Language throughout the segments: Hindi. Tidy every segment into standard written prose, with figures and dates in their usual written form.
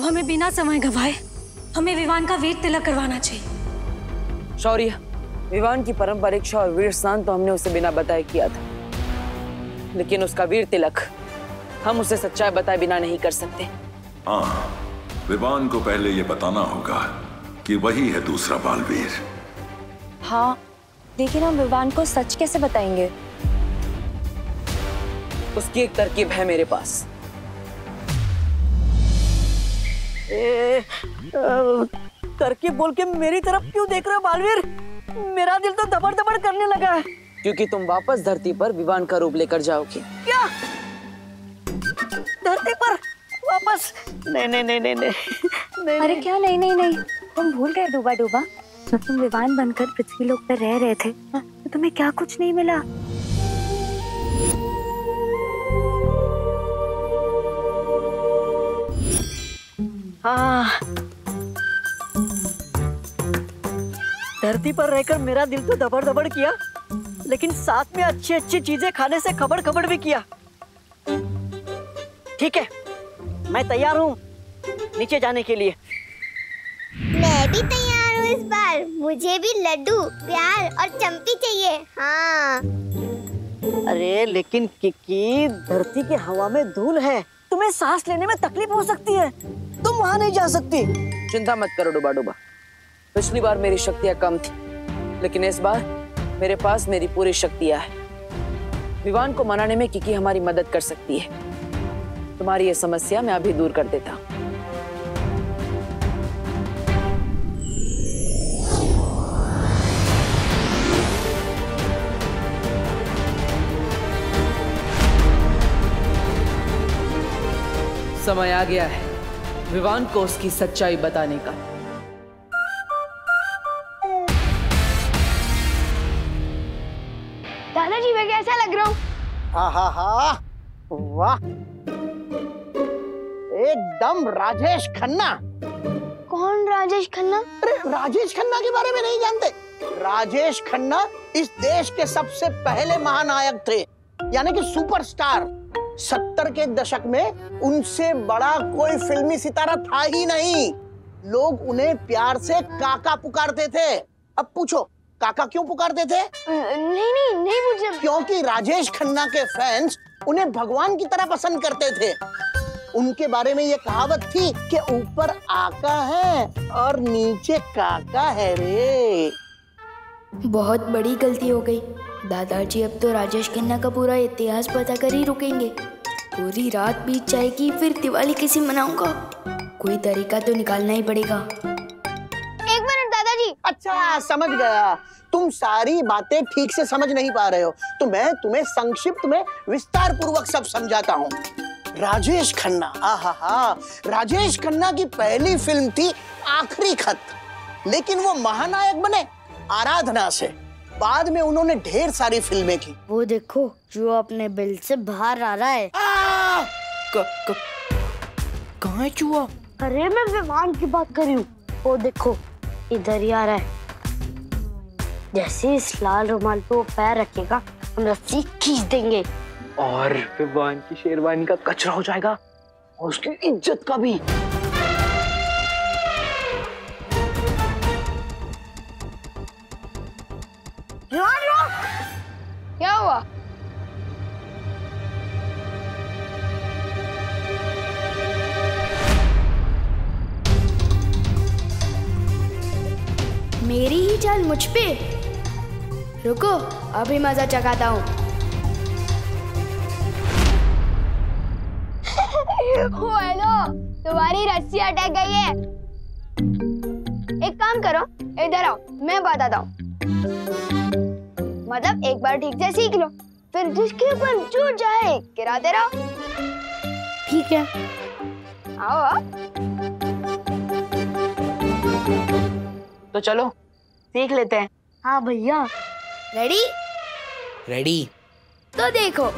अब हमें बिना समय गवाए हमें विवान का वीर तिलक करवाना चाहिए। शौर्य, विवान की पारंपरिक इच्छा और वीर स्नान तो हमने उसे बिना बताए किया था, लेकिन उसका वीर तिलक हम उसे सच्चाई बताए बिना नहीं कर सकते। हाँ, विवान को पहले ये बताना होगा कि वही है दूसरा बालवीर। हाँ, लेकिन हम विवान को सच कैसे बताएंगे? उसकी एक तरकीब है मेरे पास। तरकीब बोल के मेरी तरफ क्यों देख रहे हो बालवीर? मेरा दिल तो धबड़ धबड़ करने लगा है। क्योंकि तुम वापस धरती पर विवान का रूप लेकर जाओगे। क्या? धरती पर वापस? नहीं नहीं नहीं नहीं नहीं। अरे क्या नहीं नहीं नहीं, तुम भूल गए डूबा डूबा, जब तुम विवान बनकर पृथ्वी लोक पर रह रहे थे तो तुम्हें क्या कुछ नहीं मिला? हाँ, धरती पर रहकर मेरा दिल तो दबड़ दबड़ किया, लेकिन साथ में अच्छी अच्छी चीजें खाने से खबड़ खबड़ भी किया। ठीक है, मैं तैयार हूँ नीचे जाने के लिए। मैं भी तैयार हूँ इस बार। मुझे भी लड्डू, प्यार और चंपी चाहिए। हाँ। अरे लेकिन किकी, धरती की हवा में धूल है, तुम्हें सांस लेने में तकलीफ हो सकती है, तुम वहाँ नहीं जा सकती। चिंता मत करो डूबा डूबा, पिछली बार मेरी शक्तियाँ कम थी, लेकिन इस बार मेरे पास मेरी पूरी शक्तियाँ हैं। विवान को मनाने में किकी हमारी मदद कर सकती है। तुम्हारी ये समस्या मैं अभी दूर कर देता हूँ। समय आ गया है विवान को उसकी सच्चाई बताने का। दादाजी मैं कैसा लग रहा हूँ? हाँ हाँ हाँ, वाह, एकदम राजेश खन्ना। कौन राजेश खन्ना? अरे राजेश खन्ना के बारे में नहीं जानते? राजेश खन्ना इस देश के सबसे पहले महानायक थे, यानी कि सुपरस्टार। 70 के दशक में उनसे बड़ा कोई फिल्मी सितारा था ही नहीं। लोग उन्हें प्यार से काका पुकारते थे। अब पूछो काका क्यों पुकारते थे? नहीं नहीं नहीं पूछा। क्योंकि राजेश खन्ना के फैंस उन्हें भगवान की तरह पसंद करते थे। उनके बारे में ये कहावत थी कि ऊपर आका है और नीचे काका है रे। बहुत बड़ी गलती हो गई दादाजी। अब तो राजेश खन्ना का पूरा इतिहास पता कर ही रुकेंगे। पूरी रात बीत जाएगी, फिर दिवाली कैसे मनाऊंगा? कोई तरीका तो निकालना ही पड़ेगा। एक मिनट दादाजी। अच्छा समझ गया, तुम सारी बातें ठीक से समझ नहीं पा रहे हो, तो मैं तुम्हें संक्षिप्त में विस्तार पूर्वक सब समझाता हूँ। राजेश खन्ना, आहा, राजेश खन्ना की पहली फिल्म थी आखिरी खत, लेकिन वो महानायक बने आराधना से। बाद में उन्होंने ढेर सारी फिल्में की। वो देखो जो अपने बिल से बाहर आ रहा है। कहाँ है चूहा? अरे मैं विमान की बात कर रही हूँ। वो देखो इधर ही आ रहा है। जैसे इस लाल रुमाल पे वो पैर रखेगा हम रस्सी खींच देंगे और विवान की शेरवानी का कचरा हो जाएगा और उसकी इज्जत का भी। क्या हुआ? मेरी ही चाल मुझ पे। रुको अभी मजा चखाता हूँ। हेलो, तुम्हारी रस्सी अटक गई है। एक काम करो, इधर आओ, मैं बताता हूँ। मतलब एक बार ठीक से सीख लो, फिर जिसके ऊपर जो जाए गिराते रहो। ठीक है, आओ। तो चलो सीख लेते हैं। हाँ भैया। रेडी? रेडी। तो देखो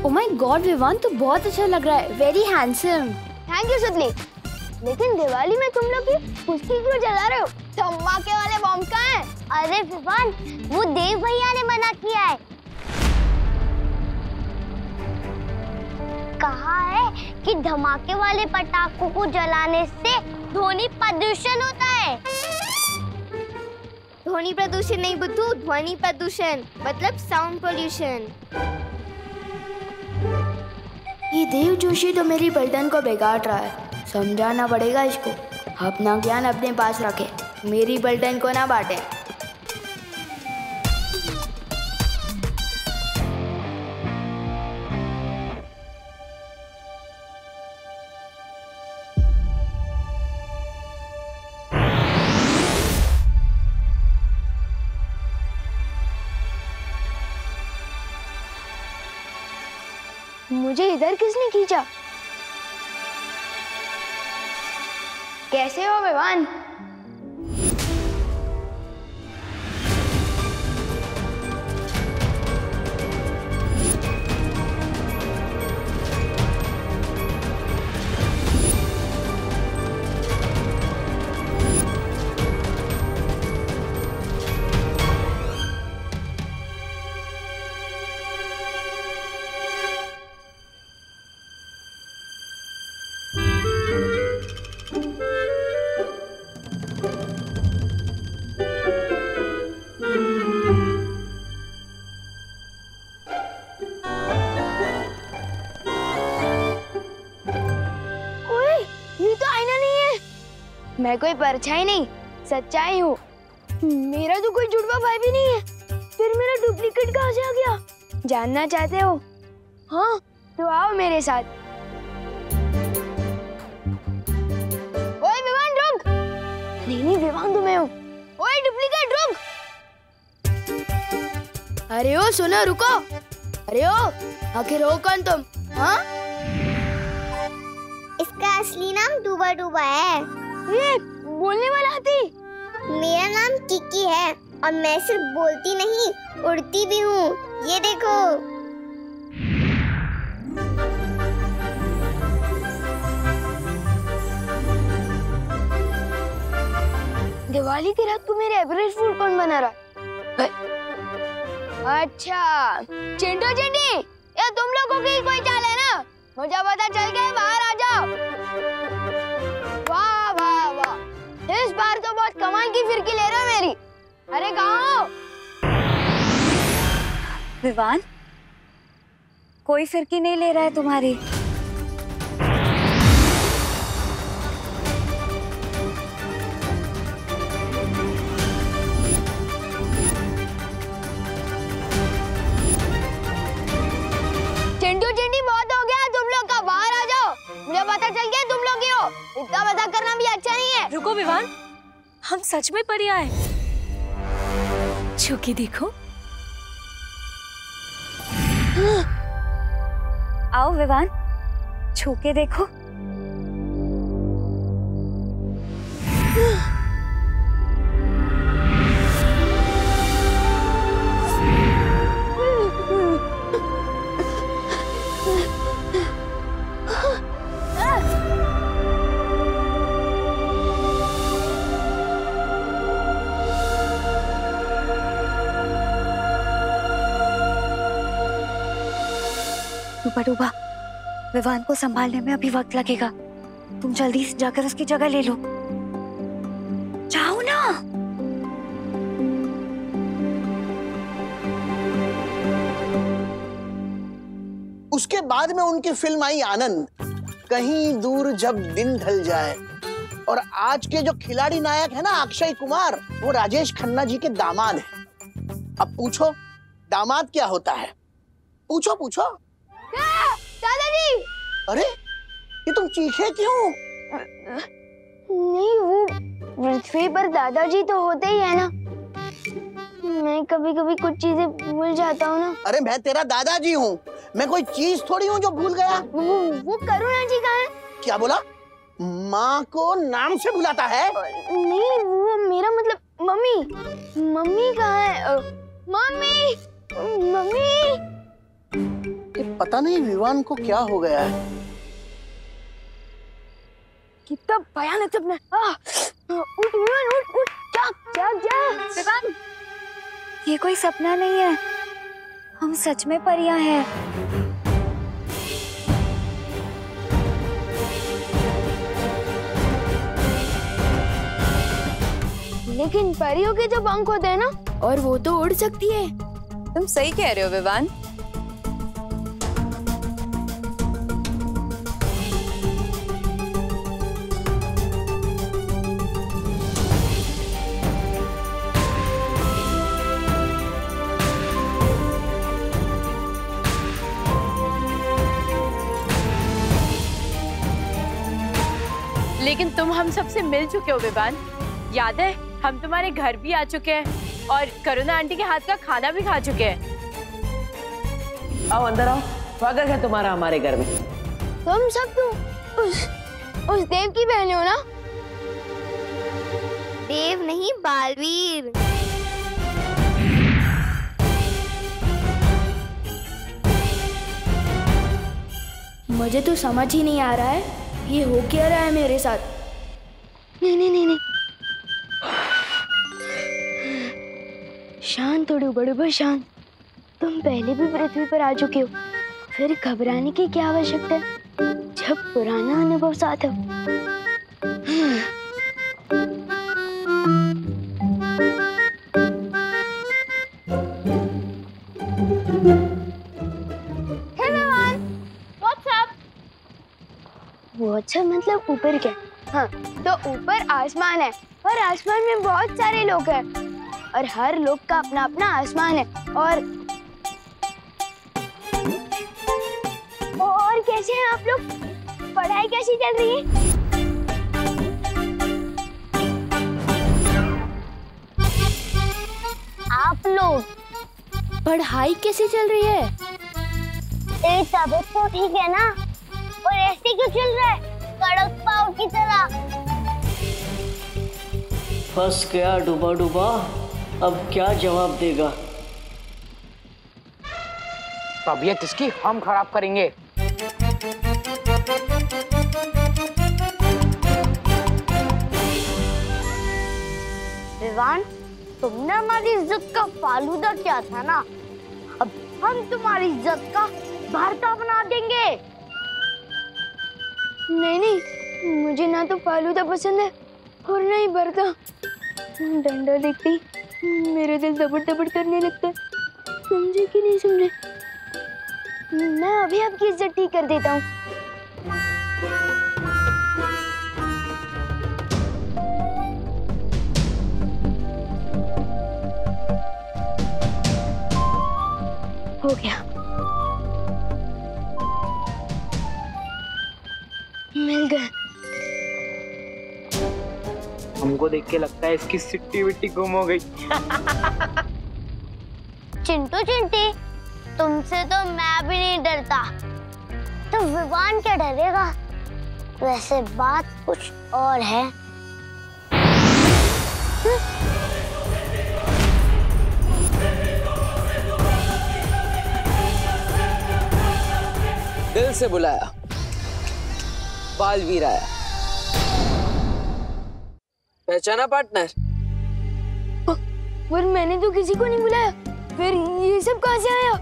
ओह माय गॉड विवान, तो बहुत अच्छा लग रहा है, वेरी हैंडसम। थैंक यू सुतली। लेकिन दिवाली में तुम लोग की फुसकी क्यों जला रहे हो? धमाके वाले बम कहाँ हैं? अरे विवान, वो देव भैया ने मना किया है। कहा है कि धमाके वाले पटाखों को जलाने से ध्वनि प्रदूषण होता है। ध्वनि प्रदूषण नहीं बुद्धू, ध्वनि प्रदूषण मतलब साउंड पोल्यूशन। ये देव जोशी तो मेरी पलटन को बिगाड़ रहा है, समझाना पड़ेगा इसको। अपना ज्ञान अपने पास रखे, मेरी पलटन को ना बांटे। मुझे इधर किसने खींचा? कैसे हो विवान? मैं कोई परछाई नहीं, सच्चाई हूँ। मेरा तो कोई जुड़वा भाई भी नहीं है, फिर मेरा डुप्लीकेट कहाँ से आ गया? जानना चाहते हो? हाँ, तो आओ मेरे साथ। ओए विवान रुक! नहीं विवान तो मैं हूँ। ओए डुप्लीकेट रुक! अरे ओ सुनो, रुको। अरे ओ, आखिर हो कौन तुम? हाँ? इसका असली नाम डूबा डूबा है। ये बोलने वाला हाथी? मेरा नाम किकी है और मैं सिर्फ बोलती नहीं, उड़ती भी हूँ। ये देखो। दिवाली की रात को मेरे एवरेज फूड कौन बना रहा है? अच्छा, चिंटू चिंटी, ये तुम लोगों की कोई चाल है ना? मुझे पता चल गया, बाहर आ जाओ। वाह वाह वाह, इस बार तो बहुत कमाल की फिरकी ले रहे हो मेरी। अरे कहाँ हो? विवान, कोई फिरकी नहीं ले रहा है तुम्हारी। चिंटू चिंटी, बहुत हो गया तुम लोग का, बाहर आ जाओ। मुझे पता चल गया तुम लोग ही हो। इतना मजाक करना भी अच्छा नहीं है। रुको विवान, हम सच में परी आए। छू के देखो। आओ विवान, छू के देखो। डूबा डूबा, विवान को संभालने में अभी वक्त लगेगा। तुम जल्दी से जाकर उसकी जगह ले लो। जाओ ना। उसके बाद में उनकी फिल्म आई आनंद, कहीं दूर जब दिन ढल जाए। और आज के जो खिलाड़ी नायक है ना अक्षय कुमार, वो राजेश खन्ना जी के दामाद हैं। अब पूछो दामाद क्या होता है? पूछो पूछो। दादाजी! अरे ये तुम चीखे क्यों? नहीं, वो पृथ्वी पर दादाजी तो होते ही है ना। मैं कभी कभी कुछ चीजें भूल जाता हूँ ना। अरे मैं तेरा दादाजी हूँ, मैं कोई चीज थोड़ी हूँ जो भूल गया। वो करुणा जी कहाँ है? क्या बोला? माँ को नाम से बुलाता है? नहीं, वो मेरा मतलब मम्मी। मम्मी कहाँ है? Mummy, mummy. पता नहीं विवान को क्या हो गया है। कितना भयानक सपना। उठ विवान, उठ उठ, जाग जाग जाग। विवान, ये कोई सपना नहीं है, हम सच में परियां हैं। लेकिन परियों के जो पंख होते हैं ना, और वो तो उड़ सकती है। तुम सही कह रहे हो विवान। लेकिन तुम हम सबसे मिल चुके हो विवान, याद है? हम तुम्हारे घर भी आ चुके हैं और करुणा आंटी के हाथ का खाना भी खा चुके हैं। आओ अंदर आओ, स्वागत है तुम्हारा हमारे घर में। तुम सब तो उस देव की बहन हो ना? देव नहीं, बालवीर। मुझे तो समझ ही नहीं आ रहा है ये हो क्या रहा है मेरे साथ। नहीं नहीं नहीं नहीं, शांत हो डूबा शांत। तुम पहले भी पृथ्वी पर आ चुके हो, फिर घबराने की क्या आवश्यकता है जब पुराना अनुभव साथ हो। Hey Vivaan, what's up? What's up मतलब ऊपर क्या? हाँ, तो ऊपर आसमान है और आसमान में बहुत सारे लोग हैं और हर लोग का अपना अपना आसमान है। और कैसे हैं आप लोग? पढ़ाई कैसी चल रही है? आप लोग पढ़ाई कैसी चल रही है? तबीयत तो ठीक है ना? और ऐसे क्यों चल रहा है कड़क पाव की तरह? फंस गया डूबा डूबा, अब क्या जवाब देगा? तबीयत इसकी हम खराब करेंगे। विवान, तुमने हमारी इज्जत का फालूदा किया था ना, अब हम तुम्हारी इज्जत का भरता बना देंगे। नहीं नहीं, मुझे ना तो फालूदा पसंद है और ना ही भरता। डंडा देखती मेरा दिल दबड़ दबड़ करने लगता है। समझे कि नहीं समझे? मैं अभी आपकी इज्जत ठीक कर देता हूँ। हो गया, मिल गया। हमको देख के लगता है इसकी सिट्टी विट्टी गुम हो गई। चिंटू चिंटी, तुमसे तो मैं भी नहीं डरता, तो विवान क्या डरेगा? वैसे बात कुछ और है। दिल से बुलाया, बालवीर आया। पहचाना पार्टनर? पर मैंने तो किसी को नहीं बुलाया, फिर ये सब कहाँ से आया?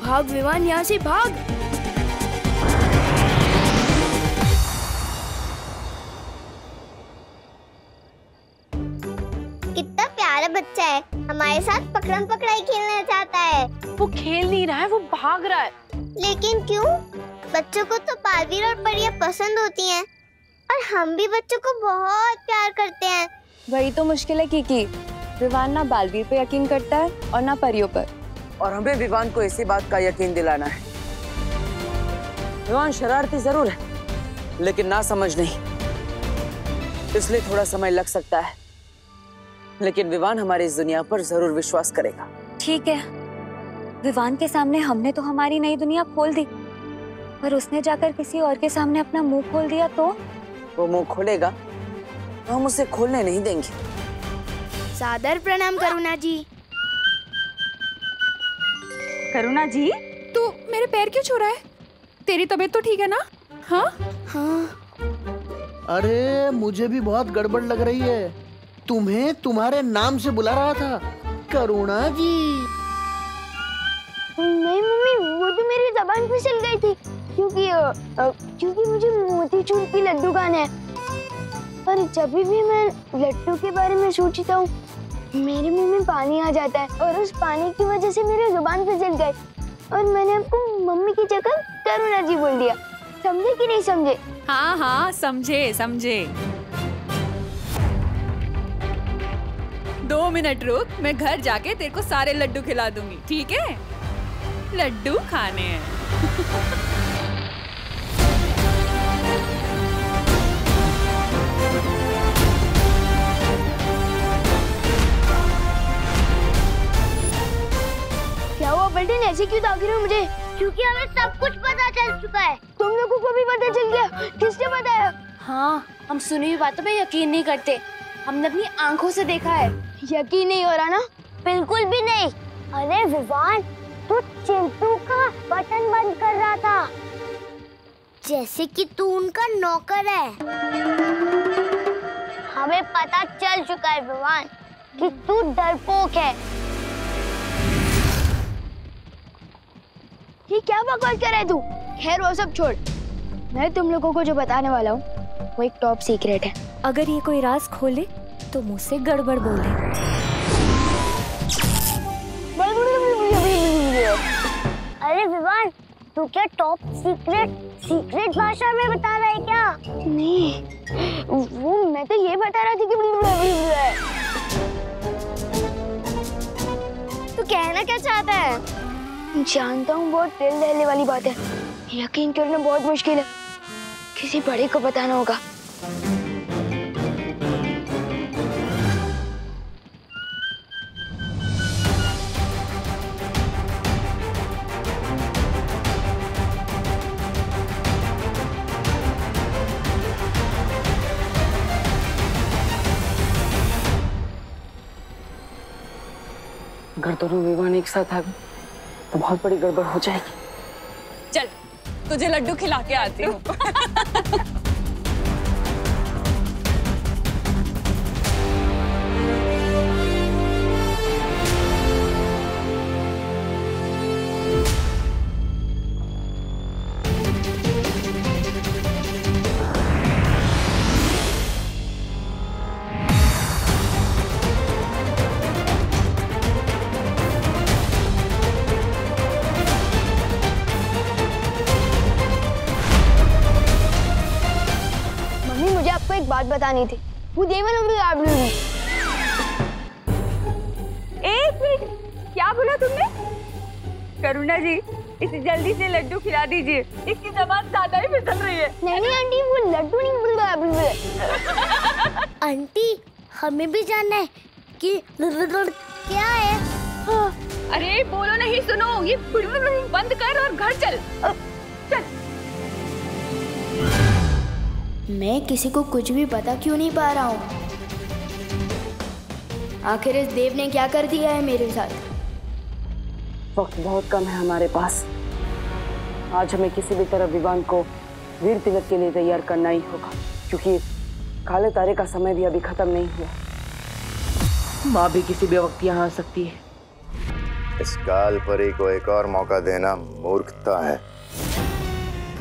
भाग विवान, यहाँ से भाग। कितना प्यारा बच्चा है, हमारे साथ पकड़म पकड़ाई खेलना चाहता है। वो खेल नहीं रहा है, वो भाग रहा है। लेकिन क्यों? बच्चों को तो बालवीर और परियां पसंद होती हैं और हम भी बच्चों को बहुत प्यार करते हैं। वही तो मुश्किल है कीकी, विवान ना बालवीर पे यकीन करता है और ना परियों पर। और हमें विवान को इसी बात का यकीन दिलाना है। विवान शरारती जरूर है, लेकिन ना समझ नहीं, इसलिए थोड़ा समय लग सकता है, लेकिन विवान हमारी इस दुनिया पर जरूर विश्वास करेगा। ठीक है, विवान के सामने हमने तो हमारी नई दुनिया खोल दी, पर उसने जाकर किसी और के सामने अपना मुंह खोल दिया तो? वो मुंह खोलेगा तो हम उसे खोलने नहीं देंगे। सादर प्रणाम करुणा जी। करुणा जी, तू मेरे पैर क्यों छू रहा है? तेरी तबीयत तो ठीक है ना? हाँ हाँ। अरे मुझे भी बहुत गड़बड़ लग रही है। तुम्हें तुम्हारे नाम से बुला रहा था, करुणा जी। नहीं मम्मी, वो तो मेरी ज़बान फिसल गई थी क्योंकि मुझे मोतीचूर की लड्डू खाने हैं। पर जब भी मैं लड्डू के बारे में सोचता हूँ मेरे मुंह में पानी आ जाता है और उस पानी की वजह से मेरी जुबान फिसल गई और मैंने आपको मम्मी की जगह करुणा जी बोल दिया। समझे कि नहीं समझे? हाँ हाँ, समझे समझे। 2 मिनट रुक, मैं घर जाके तेरे को सारे लड्डू खिला दूंगी, ठीक है? लड्डू खाने हैं। क्या हुआ पलटन, ऐसे क्यों ताक रहे हो मुझे? क्योंकि हमें सब कुछ पता चल चुका है। तुम लोगों को भी पता चल गया? किसने बताया? हाँ, हम सुनी हुई बातों पे यकीन नहीं करते, हमने अपनी आंखों से देखा है। यकीन नहीं हो रहा ना? बिल्कुल भी नहीं। अरे विवान, तू चिंटू का बटन बंद कर रहा था, जैसे कि तू उनका नौकर है। हमें पता चल चुका है विवान कि तू डरपोक है। ये क्या बकवास कर रहा है तू? खैर वो सब छोड़, मैं तुम लोगों को जो बताने वाला हूँ वो एक टॉप सीक्रेट है। अगर ये कोई राज खोले तो मुझसे गड़बड़ बोले। अरे विवान, तू क्या टॉप सीक्रेट भाषा में बता रहा है क्या? नहीं, वो मैं तो ये बता रहा था कि तू कहना क्या चाहता है? जानता हूँ बहुत दिल दहले वाली बात है, यकीन करना बहुत मुश्किल है, किसी बड़े को बताना होगा। अगर दोनों विवान एक साथ आ गए तो बहुत बड़ी गड़बड़ हो जाएगी। चल, तुझे लड्डू खिला के आती हूँ। एक बात बतानी थी। वो देवन एक मिनट, क्या बोला तुमने? करुणा जी, इसे जल्दी से लड्डू खिला दीजिए, इसकी जबान ज्यादा ही फिसल रही है। नहीं आंटी, वो लड्डू नहीं। आंटी, हमें भी जानना है कि क्या है। हाँ। अरे बोलो नहीं, सुनो, ये बंद कर और घर चल। चल। मैं किसी को कुछ भी पता क्यों नहीं पा रहा हूँ? आखिर इस देव ने क्या कर दिया है मेरे साथ? वक्त बहुत कम है हमारे पास। आज हमें किसी भी तरह विवान को वीर तिलक के लिए तैयार करना ही होगा, क्योंकि काले तारे का समय भी अभी खत्म नहीं हुआ। माँ भी किसी भी वक्त यहाँ आ सकती है। इस काल परी को एक और मौका देना मूर्खता है।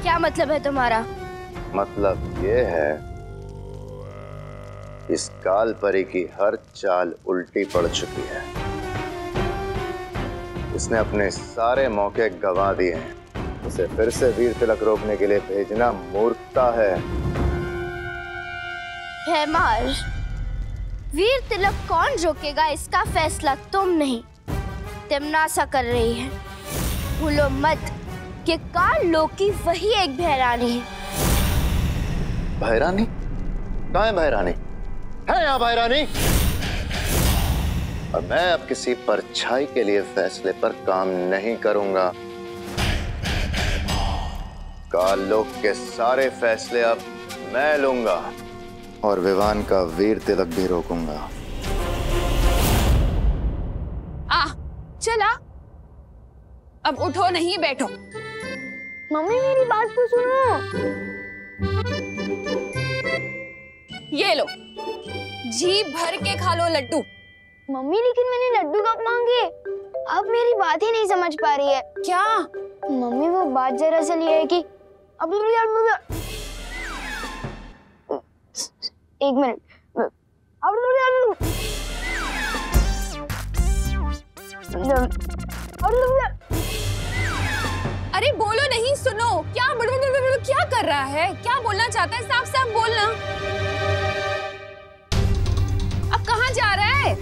क्या मतलब है तुम्हारा? मतलब ये है, इस काल परी की हर चाल उल्टी पड़ चुकी है। इसने अपने सारे मौके गंवा दिए हैं। उसे फिर से वीर तिलक रोकने के लिए भेजना मूर्खता है। महाराज, वीर तिलक कौन रोकेगा इसका फैसला तुम नहीं, तिमनासा कर रही है। भूलो मत कि काल लोक की वही एक भैरानी है। भैरानी? कहाँ है भैरानी? है यहाँ भैरानी? और मैं अब किसी परछाई के लिए फैसले पर काम नहीं करूंगा। काल लोक के सारे फैसले अब मैं लूंगा और विवान का वीर तिलक भी रोकूंगा। चला, अब उठो नहीं बैठो। मम्मी मेरी बात तो सुनो। ये लो, जी भर के खा लो लड्डू। मम्मी लेकिन मैंने लड्डू कब मांगे? अब मेरी बात ही नहीं समझ पा रही है। क्या? मम्मी वो बात दरअसल ये है कि अब एक मिनट। अरे बोलो नहीं, सुनो। क्या कर रहा है? क्या बोलना चाहता है? साफ साफ बोलना। अब कहाँ जा रहा है?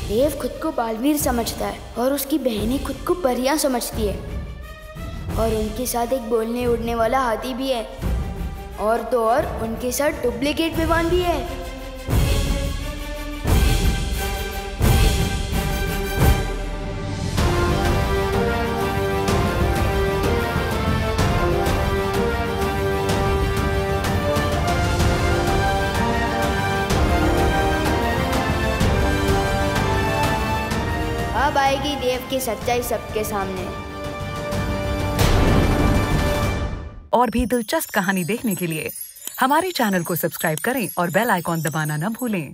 देव खुद को बालवीर समझता है और उसकी बहनें खुद को परियां समझती है, और उनके साथ एक बोलने उड़ने वाला हाथी भी है, और तो और उनके साथ डुप्लीकेट विवान भी है। अब आएगी देव की सच्चाई सबके सामने। और भी दिलचस्प कहानी देखने के लिए हमारे चैनल को सब्सक्राइब करें और बेल आइकॉन दबाना न भूलें।